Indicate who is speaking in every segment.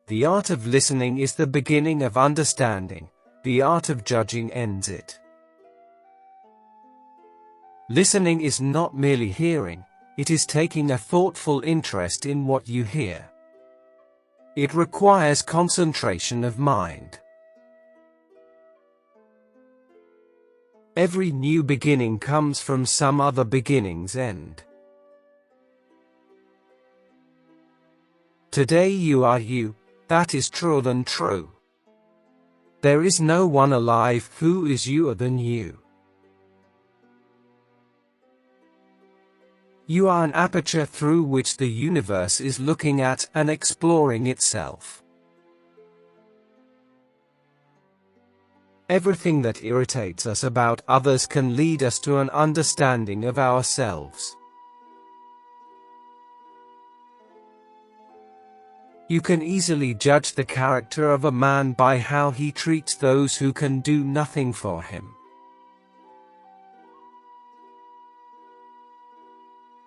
Speaker 1: The art of listening is the beginning of understanding. The art of judging ends it. Listening is not merely hearing, it is taking a thoughtful interest in what you hear. It requires concentration of mind. Every new beginning comes from some other beginning's end. Today you are you, that is truer than true. There is no one alive who is youer than you. You are an aperture through which the universe is looking at and exploring itself. Everything that irritates us about others can lead us to an understanding of ourselves. You can easily judge the character of a man by how he treats those who can do nothing for him.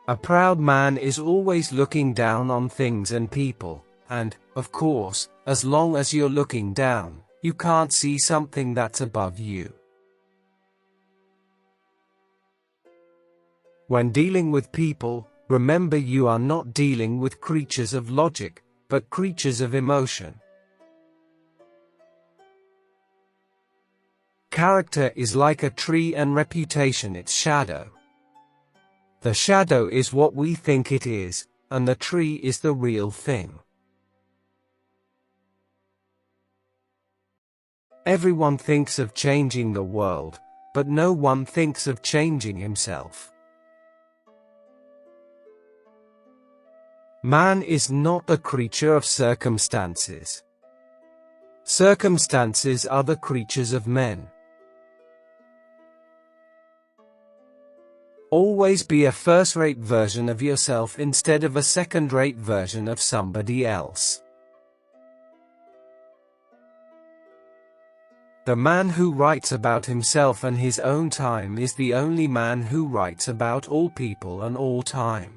Speaker 1: A proud man is always looking down on things and people, and, of course, as long as you're looking down, you can't see something that's above you. When dealing with people, remember you are not dealing with creatures of logic, but creatures of emotion. Character is like a tree and reputation its shadow. The shadow is what we think it is, and the tree is the real thing. Everyone thinks of changing the world, but no one thinks of changing himself. Man is not the creature of circumstances. Circumstances are the creatures of men. Always be a first-rate version of yourself instead of a second-rate version of somebody else. The man who writes about himself and his own time is the only man who writes about all people and all time.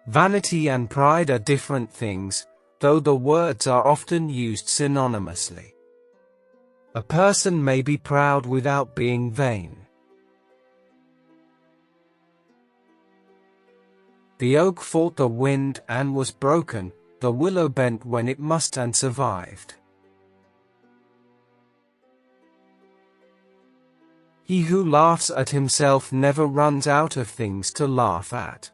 Speaker 1: Vanity and pride are different things, though the words are often used synonymously. A person may be proud without being vain. The oak fought the wind and was broken, the willow bent when it must and survived. He who laughs at himself never runs out of things to laugh at.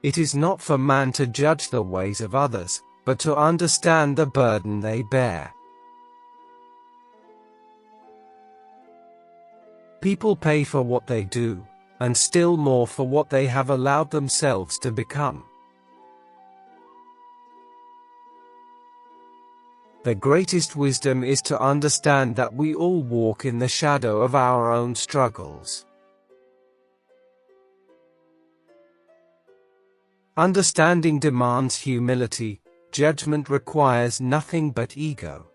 Speaker 1: It is not for man to judge the ways of others, but to understand the burden they bear. People pay for what they do, and still more for what they have allowed themselves to become. The greatest wisdom is to understand that we all walk in the shadow of our own struggles. Understanding demands humility, judgment requires nothing but ego.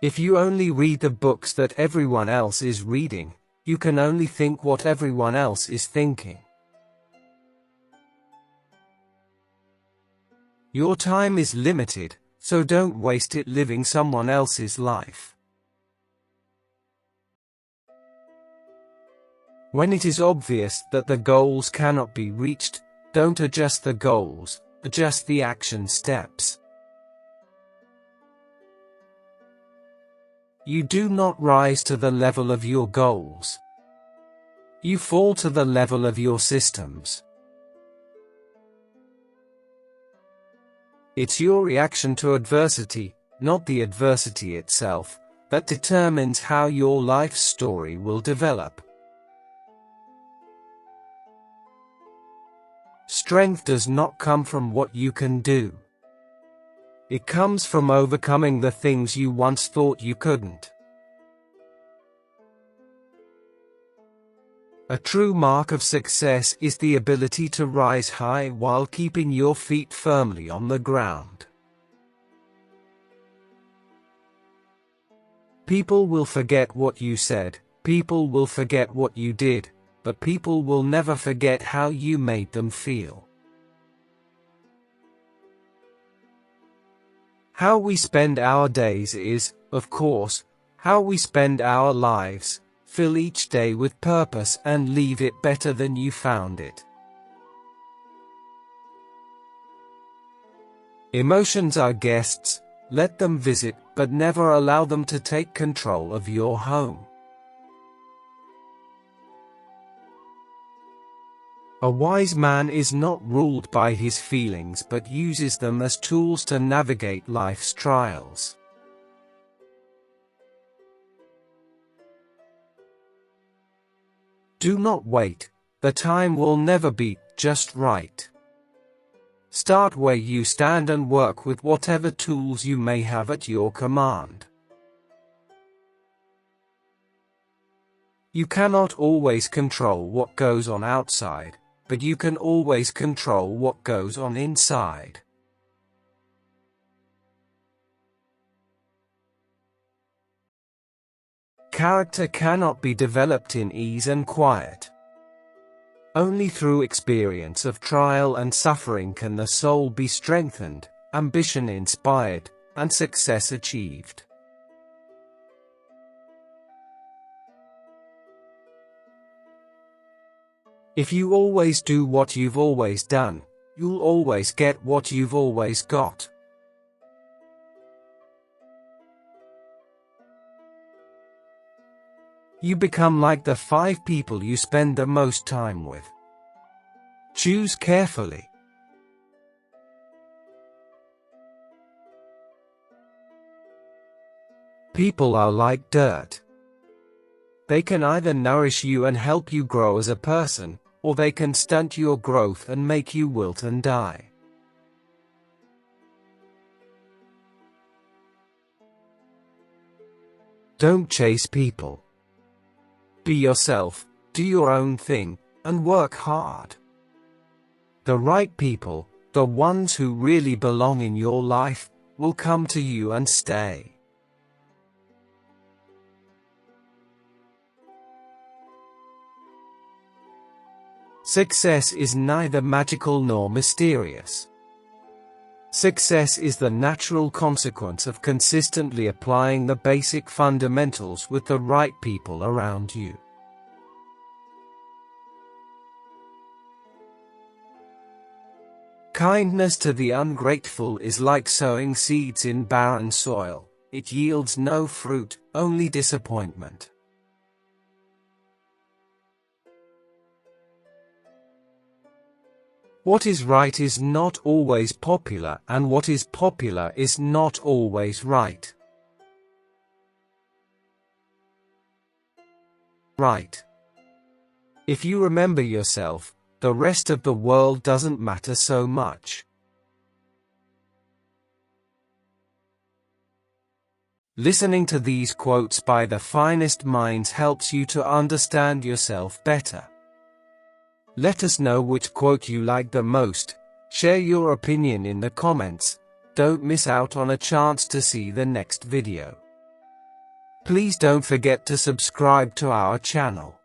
Speaker 1: If you only read the books that everyone else is reading, you can only think what everyone else is thinking. Your time is limited, so don't waste it living someone else's life. When it is obvious that the goals cannot be reached, don't adjust the goals, adjust the action steps. You do not rise to the level of your goals. You fall to the level of your systems. It's your reaction to adversity, not the adversity itself, that determines how your life story will develop. Strength does not come from what you can do. It comes from overcoming the things you once thought you couldn't. A true mark of success is the ability to rise high while keeping your feet firmly on the ground. People will forget what you said, people will forget what you did, but people will never forget how you made them feel. How we spend our days is, of course, how we spend our lives. Fill each day with purpose and leave it better than you found it. Emotions are guests, let them visit, but never allow them to take control of your home. A wise man is not ruled by his feelings but uses them as tools to navigate life's trials. Do not wait, the time will never be just right. Start where you stand and work with whatever tools you may have at your command. You cannot always control what goes on outside, but you can always control what goes on inside. Character cannot be developed in ease and quiet. Only through experience of trial and suffering can the soul be strengthened, ambition inspired, and success achieved. If you always do what you've always done, you'll always get what you've always got. You become like the 5 people you spend the most time with. Choose carefully. People are like dirt. They can either nourish you and help you grow as a person, or they can stunt your growth and make you wilt and die. Don't chase people. Be yourself, do your own thing, and work hard. The right people, the ones who really belong in your life, will come to you and stay. Success is neither magical nor mysterious. Success is the natural consequence of consistently applying the basic fundamentals with the right people around you. Kindness to the ungrateful is like sowing seeds in barren soil. It yields no fruit, only disappointment. What is right is not always popular, and what is popular is not always right. Right. If you remember yourself, the rest of the world doesn't matter so much. Listening to these quotes by the finest minds helps you to understand yourself better. Let us know which quote you like the most. Share your opinion in the comments. Don't miss out on a chance to see the next video. Please don't forget to subscribe to our channel.